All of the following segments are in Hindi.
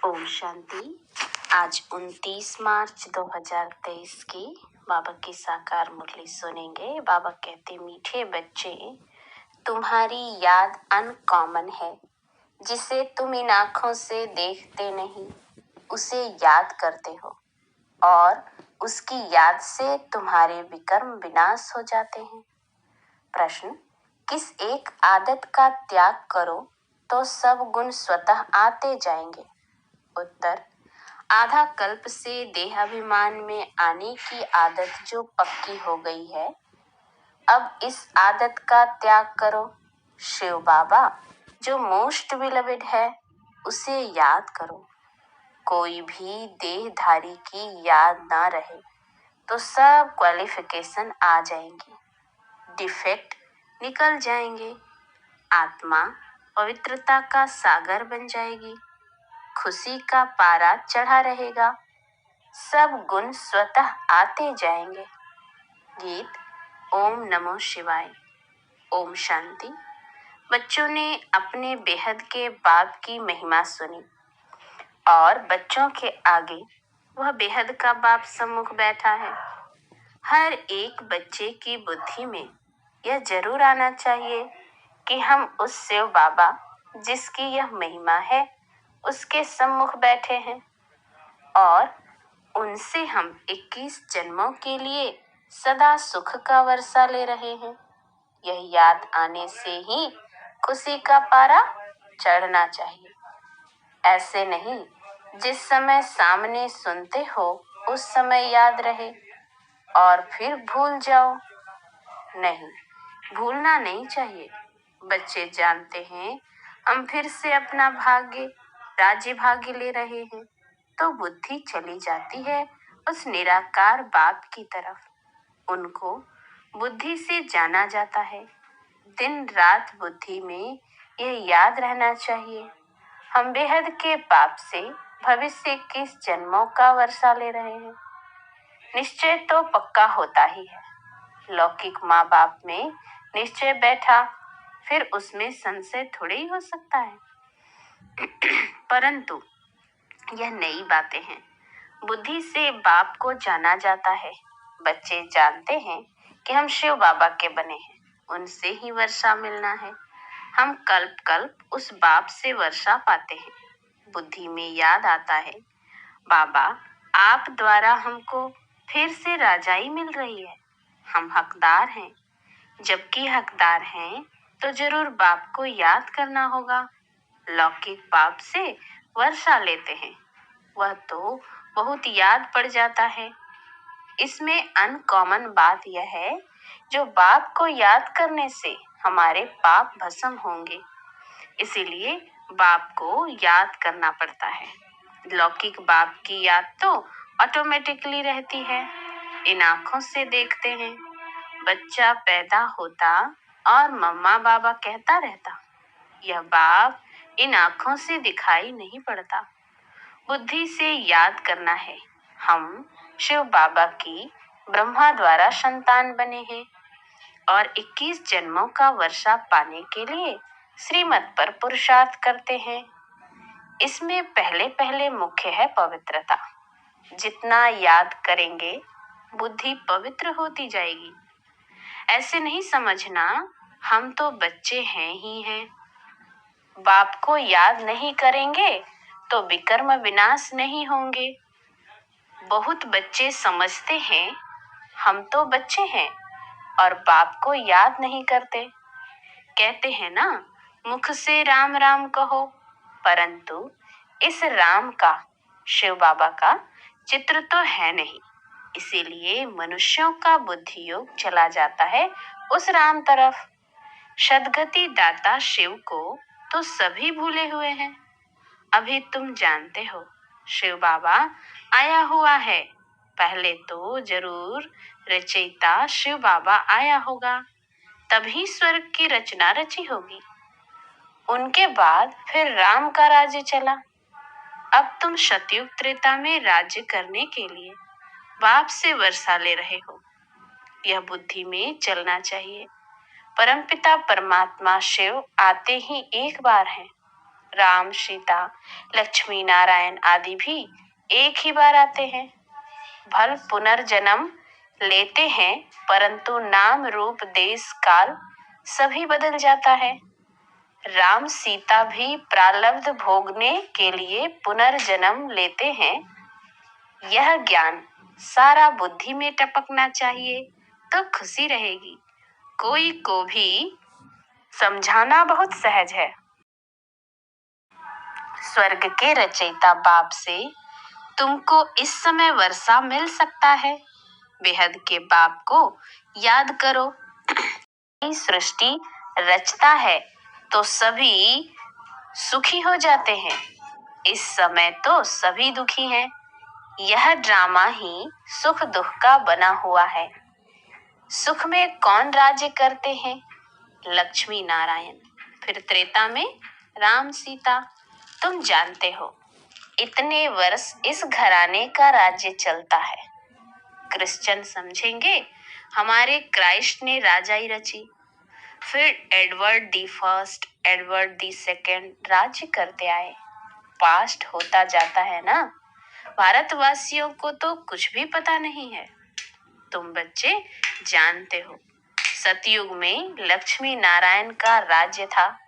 ओम शांति। आज 29 मार्च 2023 की बाबा की साकार मुरली सुनेंगे। बाबा कहते, मीठे बच्चे, तुम्हारी याद अनकॉमन है। जिसे तुम इन आँखों से देखते नहीं, उसे याद करते हो और उसकी याद से तुम्हारे विकर्म विनाश हो जाते हैं। प्रश्न, किस एक आदत का त्याग करो तो सब गुण स्वतः आते जाएंगे? उत्तर, आधा कल्प से देहाभिमान में आने की आदत जो पक्की हो गई है, अब इस आदत का त्याग करो। शिव बाबा जो मोस्ट बिलवेड है, उसे याद करो। कोई भी देहधारी की याद ना रहे तो सब क्वालिफिकेशन आ जाएंगी, डिफेक्ट निकल जाएंगे, आत्मा पवित्रता का सागर बन जाएगी, खुशी का पारा चढ़ा रहेगा, सब गुण स्वतः आते जाएंगे। गीत ओम नमो शिवाय। ओम शांति। बच्चों ने अपने बेहद के बाप की महिमा सुनी और बच्चों के आगे वह बेहद का बाप सम्मुख बैठा है। हर एक बच्चे की बुद्धि में यह जरूर आना चाहिए कि हम उस शिव बाबा जिसकी यह महिमा है, उसके सम्मुख बैठे हैं और उनसे हम 21 जन्मों के लिए सदा सुख का वर्षा ले रहे हैं। यह याद आने से ही खुशी का पारा चढ़ना चाहिए। ऐसे नहीं जिस समय सामने सुनते हो उस समय याद रहे और फिर भूल जाओ। नहीं, भूलना नहीं चाहिए। बच्चे जानते हैं हम फिर से अपना भाग्य राज्य भाग्य ले रहे हैं, तो बुद्धि चली जाती है उस निराकार बाप की तरफ। उनको बुद्धि से जाना जाता है। दिन रात बुद्धि में यह याद रहना चाहिए, हम बेहद के पाप से भविष्य 21 जन्मों का वर्षा ले रहे हैं। निश्चय तो पक्का होता ही है। लौकिक माँ बाप में निश्चय बैठा, फिर उसमें संशय थोड़े ही हो सकता है। परंतु यह नई बातें हैं। बुद्धि से बाप को जाना जाता है। बच्चे जानते हैं कि हम शिव बाबा के बने हैं, उनसे ही वर्षा मिलना है। हम कल्प कल्प उस बाप से वर्षा पाते हैं। बुद्धि में याद आता है, बाबा आप द्वारा हमको फिर से राजाई मिल रही है, हम हकदार हैं। जबकि हकदार हैं तो जरूर बाप को याद करना होगा। लौकिक बाप से वर्षा लेते हैं, वह तो बहुत याद पड़ जाता है। इसमें अनकॉमन बात यह है, जो बाप को याद करने से हमारे पाप भस्म होंगे, इसीलिए बाप को याद करना पड़ता है। लौकिक बाप की याद तो ऑटोमेटिकली रहती है। इन आँखों से देखते हैं, बच्चा पैदा होता और मम्मा बाबा कहता रहता। यह बाप इन आँखों से दिखाई नहीं पड़ता। बुद्धि से याद करना है, हम शिव बाबा की ब्रह्मा द्वारा संतान बने हैं और 21 जन्मों का वर्षा पाने के लिए श्रीमत पर पुरुषार्थ करते हैं। इसमें पहले पहले मुख्य है पवित्रता। जितना याद करेंगे बुद्धि पवित्र होती जाएगी। ऐसे नहीं समझना हम तो बच्चे हैं ही हैं, बाप को याद नहीं करेंगे तो विकर्म विनाश नहीं होंगे। बहुत बच्चे समझते हैं हम तो बच्चे हैं और बाप को याद नहीं करते। कहते हैं ना, मुख से राम राम कहो, परंतु इस राम का, शिव बाबा का चित्र तो है नहीं। इसीलिए मनुष्यों का बुद्धि योग चला जाता है उस राम तरफ। सद्गति दाता शिव को तो सभी भूले हुए हैं। अभी तुम जानते हो शिव बाबा आया हुआ है, पहले तो जरूर रचयिता शिव बाबा आया होगा, तभी स्वर्ग की रचना रची होगी। उनके बाद फिर राम का राज्य चला। अब तुम सतयुग त्रेता में राज्य करने के लिए बाप से वर्षा ले रहे हो। यह बुद्धि में चलना चाहिए। परमपिता परमात्मा शिव आते ही एक बार हैं, राम, सीता, लक्ष्मी नारायण आदि भी एक ही बार आते हैं। भल पुनर्जन्म लेते हैं, परंतु नाम रूप देश काल सभी बदल जाता है। राम सीता भी प्रारब्ध भोगने के लिए पुनर्जन्म लेते हैं। यह ज्ञान सारा बुद्धि में टपकना चाहिए तो खुशी रहेगी। कोई को भी समझाना बहुत सहज है। स्वर्ग के रचयिता बाप से तुमको इस समय वर्षा मिल सकता है। बेहद के बाप को याद करो। सृष्टि रचता है तो सभी सुखी हो जाते हैं। इस समय तो सभी दुखी हैं। यह ड्रामा ही सुख दुख का बना हुआ है। सुख में कौन राज्य करते हैं? लक्ष्मी नारायण। फिर त्रेता में राम सीता। तुम जानते हो इतने वर्ष इस घराने का राज्य चलता है। क्रिश्चियन समझेंगे हमारे क्राइस्ट ने राजाई रची। फिर Edward the first, Edward the second राज्य करते आए। पास्ट होता जाता है ना। भारतवासियों को तो कुछ भी पता नहीं है। तुम बच्चे जानते हो सतयुग में लक्ष्मी नारायण का राज्य था,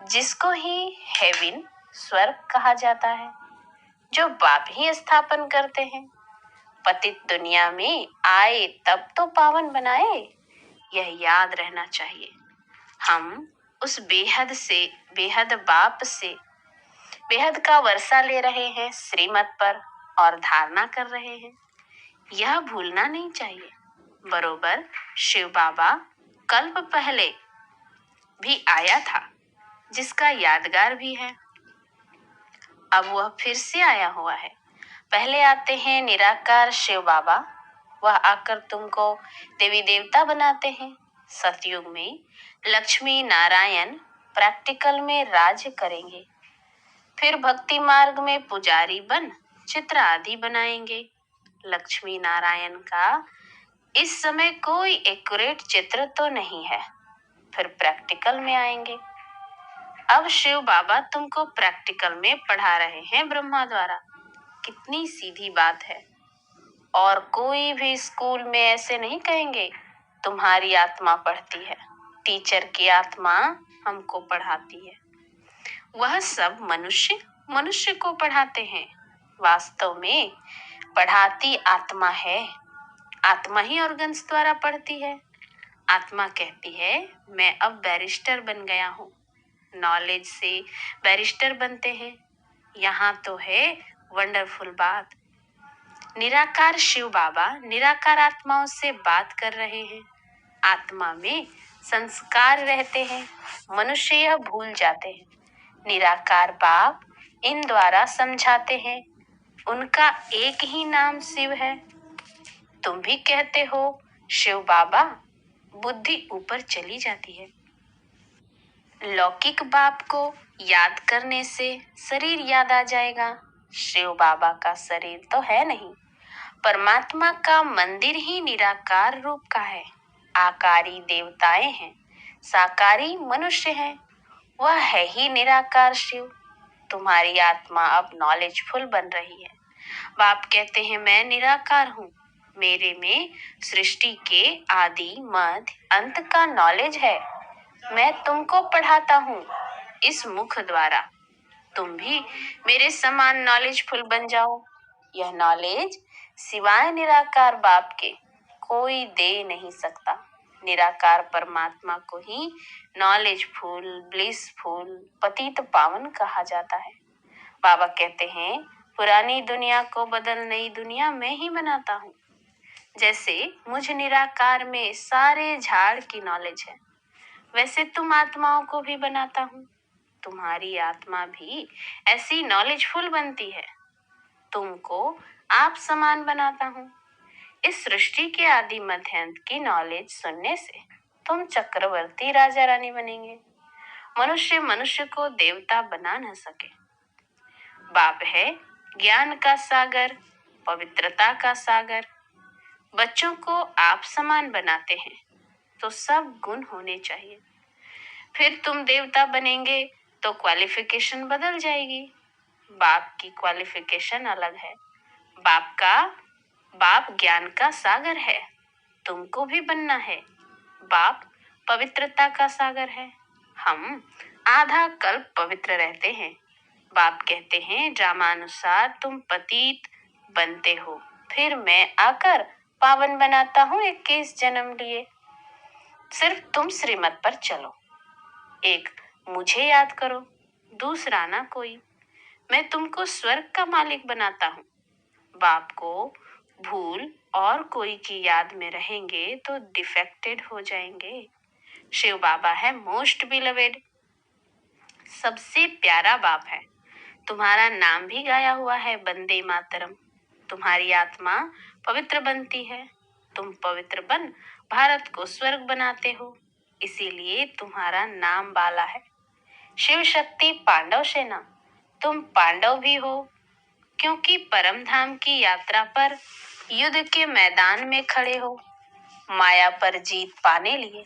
जिसको ही हेवन स्वर्ग कहा जाता है, जो बाप ही स्थापन करते हैं। पतित दुनिया में आए तब तो पावन बनाए, यह याद रहना चाहिए। हम उस बेहद बाप से बेहद का वर्षा ले रहे हैं श्रीमत पर और धारणा कर रहे हैं। यह भूलना नहीं चाहिए। बरोबर शिव बाबा कल्प पहले भी आया था, जिसका यादगार भी है। अब वह फिर से आया हुआ है। पहले आते हैं निराकार शिव बाबा। वह आकर तुमको देवी देवता बनाते हैं। सतयुग में लक्ष्मी नारायण प्रैक्टिकल में राज्य करेंगे। फिर भक्ति मार्ग में पुजारी बन चित्र आदि बनाएंगे। लक्ष्मी नारायण का इस समय कोई एक्यूरेट चित्र तो नहीं है। फिर प्रैक्टिकल में आएंगे। अब शिव बाबा तुमको प्रैक्टिकल में पढ़ा रहे हैं ब्रह्मा द्वारा। कितनी सीधी बात है। और कोई भी स्कूल में ऐसे नहीं कहेंगे तुम्हारी आत्मा पढ़ती है, टीचर की आत्मा हमको पढ़ाती है। वह सब मनुष्य मनुष्य को पढ़ाते हैं। वास्तव में पढ़ाती आत्मा है। आत्मा ही ऑर्गन्स द्वारा पढ़ती है। आत्मा कहती है मैं अब बैरिस्टर बन गया हूँ। नॉलेज से बैरिस्टर बनते हैं। यहाँ तो है वंडरफुल बात। निराकार शिव बाबा निराकार आत्माओं से बात कर रहे हैं। आत्मा में संस्कार रहते हैं। मनुष्य यह भूल जाते हैं। निराकार बाप इन द्वारा समझाते हैं। उनका एक ही नाम शिव है। तुम भी कहते हो शिव बाबा, बुद्धि ऊपर चली जाती है। लौकिक बाप को याद करने से शरीर याद आ जाएगा। शिव बाबा का शरीर तो है नहीं। परमात्मा का मंदिर ही निराकार रूप का है। आकारी देवताएं हैं, साकारी मनुष्य हैं। वह है ही निराकार शिव। तुम्हारी आत्मा अब नॉलेजफुल बन रही है। बाप कहते हैं मैं निराकार हूँ। मेरे में सृष्टि के आदि मध्य अंत का नॉलेज है। मैं तुमको पढ़ाता हूँ इस मुख द्वारा। तुम भी मेरे समान नॉलेजफुल बन जाओ। यह नॉलेज सिवाय निराकार बाप के कोई दे नहीं सकता। निराकार परमात्मा को ही नॉलेजफुल, ब्लिसफुल, पतित पावन कहा जाता है। बाबा कहते हैं पुरानी दुनिया को बदल नई दुनिया में ही बनाता हूँ। जैसे मुझ निराकार में सारे झाड़ की नॉलेज है, वैसे तुम आत्माओं को भी बनाता हूँ। तुम्हारी आत्मा भी ऐसी नॉलेजफुल बनती है। तुमको आप समान बनाता हूँ। इस सृष्टि के आदि मध्यांत की नॉलेज सुनने से तुम चक्रवर्ती राजा रानी बनेंगे। मनुष्य मनुष्य को देवता बना न सके। बाप है ज्ञान का सागर, पवित्रता का सागर। बच्चों को आप समान बनाते हैं तो सब गुण होने चाहिए। फिर तुम देवता बनेंगे तो क्वालिफिकेशन बदल जाएगी। बाप की क्वालिफिकेशन अलग है। बाप ज्ञान का सागर है, तुमको भी बनना है। बाप पवित्रता का सागर है, हम आधा कल्प पवित्र रहते हैं। बाप कहते हैं ड्रामानुसार तुम पतित बनते हो, फिर मैं आकर पावन बनाता हूँ 21 जन्म लिए। सिर्फ तुम श्रीमत पर चलो, एक मुझे याद करो, दूसरा ना कोई। मैं तुमको स्वर्ग का मालिक बनाता हूँ। बाप को भूल और कोई की याद में रहेंगे तो डिफेक्टेड हो जाएंगे। शिव बाबा है मोस्ट बिलवेड, सबसे प्यारा बाप है। तुम्हारा नाम भी गाया हुआ है वंदे मातरम। तुम्हारी आत्मा पवित्र बनती है, तुम पवित्र बन भारत को स्वर्ग बनाते हो, इसीलिए तुम्हारा नाम बाला है। शिव शक्ति पांडव सेना, तुम पांडव भी हो, क्योंकि परम धाम की यात्रा पर युद्ध के मैदान में खड़े हो, माया पर जीत पाने लिए।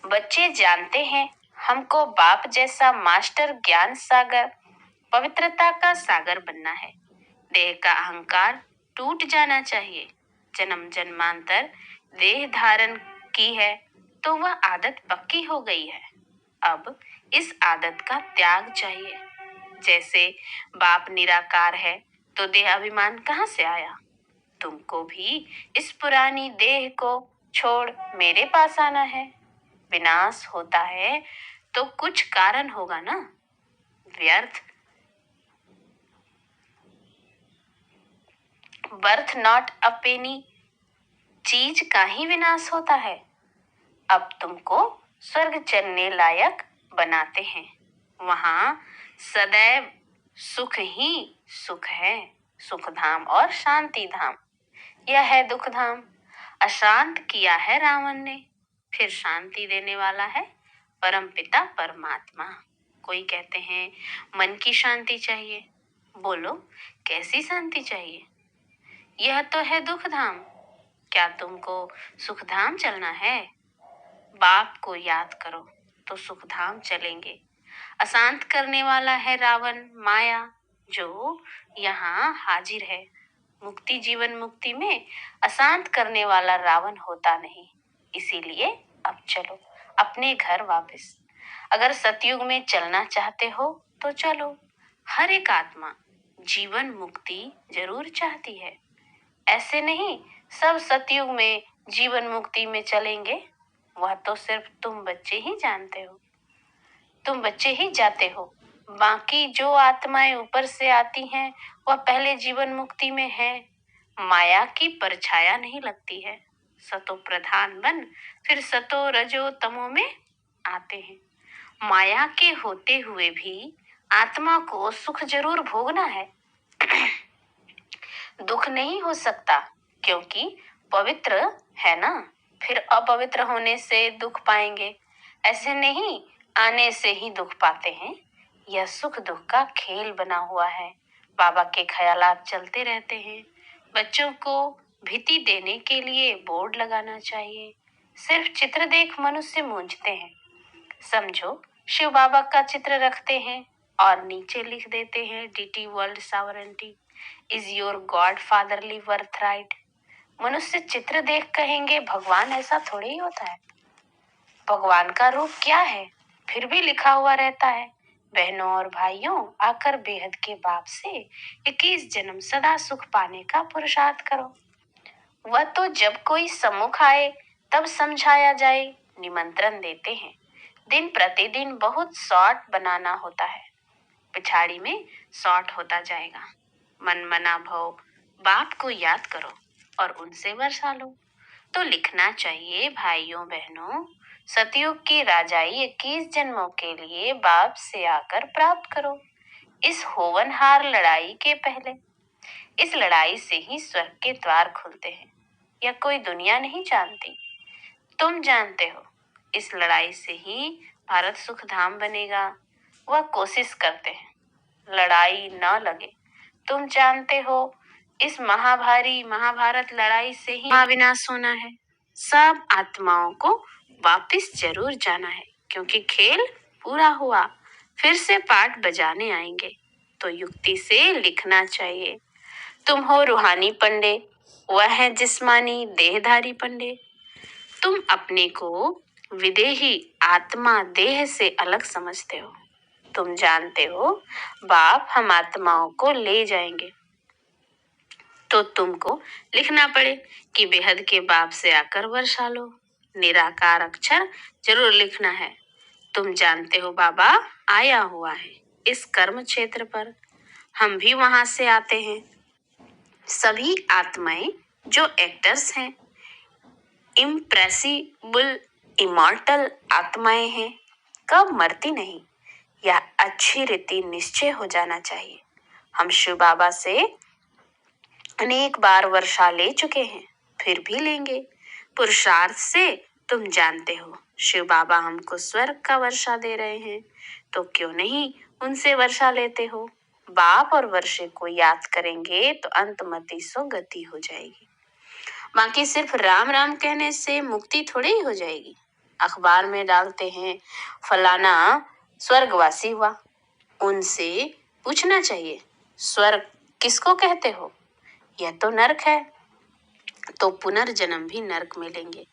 बच्चे जानते हैं हमको बाप जैसा मास्टर ज्ञान सागर, पवित्रता का सागर बनना है। देह का अहंकार टूट जाना चाहिए। जन्म जन्मांतर देह धारण की है तो वह आदत पक्की हो गई है। अब इस आदत का त्याग चाहिए। जैसे बाप निराकार है तो देह अभिमान कहाँ से आया? तुमको भी इस पुरानी देह को छोड़ मेरे पास आना है। विनाश होता है तो कुछ कारण होगा ना। व्यर्थ बर्थ नॉट अ पेनी, चीज का ही विनाश होता है। अब तुमको स्वर्ग चलने लायक बनाते हैं, वहां सदैव सुख ही सुख है। सुख धाम और शांति धाम, यह है दुख धाम। अशांत किया है रावण ने, फिर शांति देने वाला है परम पिता परमात्मा। कोई कहते हैं मन की शांति चाहिए, बोलो कैसी शांति चाहिए? यह तो है दुख धाम। क्या तुमको सुख धाम चलना है? बाप को याद करो तो सुख धाम चलेंगे। अशांत करने वाला है रावण माया, जो यहाँ हाजिर है। मुक्ति जीवन मुक्ति में अशांत करने वाला रावण होता नहीं, इसीलिए अब चलो अपने घर वापस। अगर सतयुग में चलना चाहते हो तो चलो। हर एक आत्मा जीवन मुक्ति जरूर चाहती है। ऐसे नहीं सब सतयुग में जीवन मुक्ति में चलेंगे, वह तो सिर्फ तुम बच्चे ही जानते हो, तुम बच्चे ही जाते हो। बाकी जो आत्माएं ऊपर से आती हैं वह पहले जीवन मुक्ति में है। माया की परछाया नहीं लगती है। सतो प्रधान बन फिर सतो रजो तमो में आते हैं। माया के होते हुए भी आत्मा को सुख जरूर भोगना है। दुख नहीं हो सकता क्योंकि पवित्र है ना, फिर अपवित्र होने से दुख पाएंगे। ऐसे नहीं आने से ही दुख पाते हैं। यह सुख दुख का खेल बना हुआ है। बाबा के ख्यालात चलते रहते हैं। बच्चों को भीति देने के लिए बोर्ड लगाना चाहिए। सिर्फ चित्र देख मनुष्य मूंझते हैं। समझो शिव बाबा का चित्र रखते हैं और नीचे लिख देते हैं DT world sovereignty is your god fatherly worth right. मनुष्य चित्र देख कहेंगे भगवान ऐसा थोड़ी ही होता है। भगवान का रूप क्या है फिर भी लिखा हुआ रहता है। बहनों और भाइयों, आकर बेहद के बाप से 21 जन्म सदा सुख पाने का पुरुषार्थ करो। वह तो जब कोई सम्मुख आए तब समझाया जाए, निमंत्रण देते हैं। दिन प्रतिदिन बहुत शॉर्ट बनाना होता है, पिछाड़ी में शॉर्ट होता जाएगा। मन मना भव बाप को याद करो और उनसे वर्षा लो। तो लिखना चाहिए भाइयों बहनों, सतयुग की राजाई 21 जन्मों के लिए बाप से आकर प्राप्त करो। इस होवनहार लड़ाई के पहले, इस लड़ाई से ही स्वर्ग के द्वार खुलते हैं। यह कोई दुनिया नहीं जानती, तुम जानते हो। इस लड़ाई से ही भारत सुख धाम बनेगा। वह कोशिश करते हैं लड़ाई न लगे। तुम जानते हो इस महाभारी महाभारत लड़ाई से ही महाविनाश होना है। सब आत्माओं को वापस जरूर जाना है, क्योंकि खेल पूरा हुआ। फिर से पाठ बजाने आएंगे तो युक्ति से लिखना चाहिए। तुम हो रूहानी पंडे, वह है जिस्मानी देहधारी पंडे। तुम अपने को विदेही आत्मा देह से अलग समझते हो। तुम जानते हो बाप हम आत्माओं को ले जाएंगे, तो तुमको लिखना पड़े कि बेहद के बाप से आकर वर्षा लो। निराकार अक्षर जरूर लिखना है। तुम जानते हो बाबा आया हुआ है इस कर्म क्षेत्र पर, हम भी वहां से आते हैं। सभी आत्माएं जो एक्टर्स हैं, इम्प्रेसिबल इमॉर्टल आत्माएं हैं, कब मरती नहीं, यह अच्छी रीति निश्चय हो जाना चाहिए। हम शिव बाबा से अनेक बार वर्षा ले चुके हैं, फिर भी लेंगे। पुरुषार्थ से तुम जानते हो शिव बाबा हमको स्वर्ग का वर्षा दे रहे हैं, तो क्यों नहीं उनसे वर्षा लेते हो। बाप और वर्षे को याद करेंगे तो अंतमति सो गति हो जाएगी। बाकी सिर्फ राम राम कहने से मुक्ति थोड़ी ही हो जाएगी। अखबार में डालते हैं फलाना स्वर्गवासी हुआ, उनसे पूछना चाहिए स्वर्ग किसको कहते हो। यह तो नरक है, तो पुनर्जन्म भी नरक में लेंगे।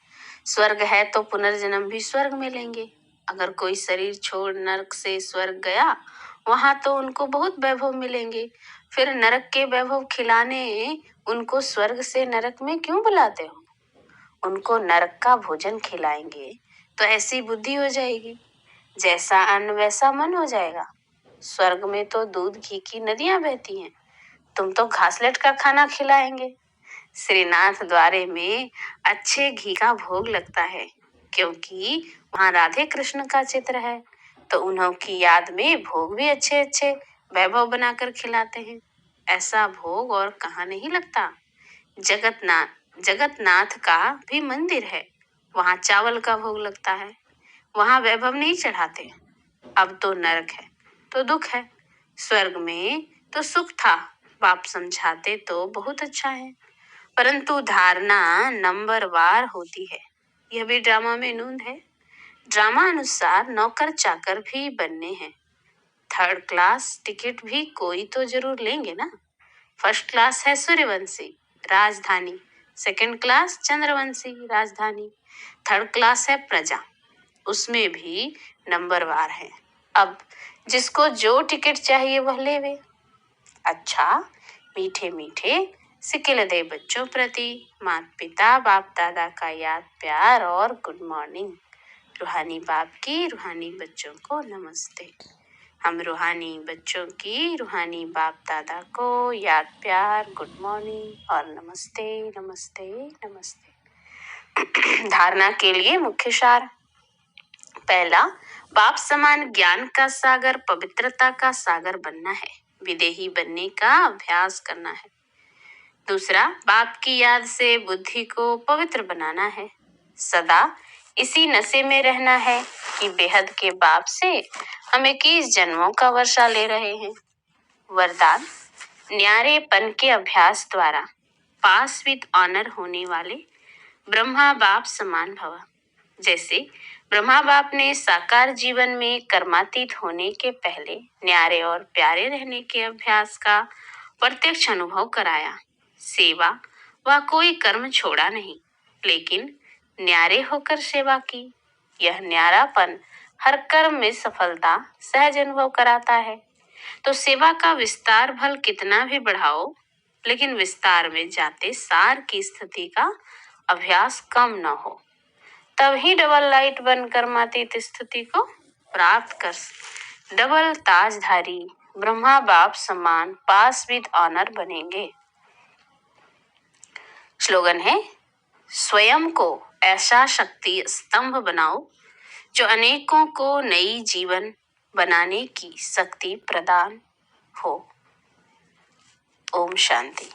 स्वर्ग है तो पुनर्जन्म भी स्वर्ग में लेंगे। अगर कोई शरीर छोड़ नरक से स्वर्ग गया, वहां तो उनको बहुत वैभव मिलेंगे। फिर नरक के वैभव खिलाने उनको स्वर्ग से नरक में क्यों बुलाते हो। उनको नरक का भोजन खिलाएंगे तो ऐसी बुद्धि हो जाएगी, जैसा अन्न वैसा मन हो जाएगा। स्वर्ग में तो दूध घी की नदियां बहती हैं, तुम तो घासलेट का खाना खिलाएंगे। श्रीनाथ द्वारे में अच्छे घी का भोग लगता है, क्योंकि वहाँ राधे कृष्ण का चित्र है, तो उन्हों की याद में भोग भी अच्छे अच्छे वैभव बनाकर खिलाते हैं। ऐसा भोग और कहाँ नहीं लगता। जगतनाथ का भी मंदिर है, वहाँ चावल का भोग लगता है, वहाँ वैभव नहीं चढ़ाते। अब तो नरक है तो दुख है, स्वर्ग में तो सुख था। बाप समझाते तो बहुत अच्छा है, परंतु धारणा नंबरवार होती है। यह भी ड्रामा में नूंद है। ड्रामा अनुसार नौकर चाकर भी बनने हैं। थर्ड क्लास टिकट भी कोई तो जरूर लेंगे ना। फर्स्ट क्लास है सूर्यवंशी राजधानी, सेकंड क्लास चंद्रवंशी राजधानी, थर्ड क्लास है प्रजा, उसमें भी नंबरवार है। अब जिसको जो टिकट चाहिए वह लेवे। अच्छा, मीठे मीठे सिकिल दे बच्चों प्रति माता पिता बाप दादा का याद प्यार और गुड मॉर्निंग। रूहानी बाप की रूहानी बच्चों को नमस्ते। हम रूहानी बच्चों की रूहानी बाप दादा को याद प्यार गुड मॉर्निंग और नमस्ते नमस्ते नमस्ते। धारणा के लिए मुख्य सार। पहला, बाप समान ज्ञान का सागर पवित्रता का सागर बनना है, विदेही बनने का अभ्यास करना है। दूसरा, बाप की याद से बुद्धि को पवित्र बनाना है, सदा इसी नशे में रहना है कि बेहद के बाप से हम 21 जन्मों का वर्षा ले रहे हैं। वरदान, न्यारेपन के अभ्यास द्वारा पास विद ऑनर होने वाले ब्रह्मा बाप समान भव। जैसे ब्रह्मा बाप ने साकार जीवन में कर्मातीत होने के पहले न्यारे और प्यारे रहने के अभ्यास का प्रत्यक्ष अनुभव कराया। सेवा व कोई कर्म छोड़ा नहीं, लेकिन न्यारे होकर सेवा की। यह न्यारापन हर कर्म में सफलता सहज अनुभव कराता है। तो सेवा का विस्तार भल कितना भी बढ़ाओ, लेकिन विस्तार में जाते सार की स्थिति का अभ्यास कम न हो, तभी डबल लाइट बनकर मातीत स्थिति को प्राप्त कर डबल ताजधारी ब्रह्मा बाप समान पास विद ऑनर बनेंगे। स्लोगन है, स्वयं को ऐसा शक्ति स्तंभ बनाओ जो अनेकों को नई जीवन बनाने की शक्ति प्रदान हो। ओम शांति।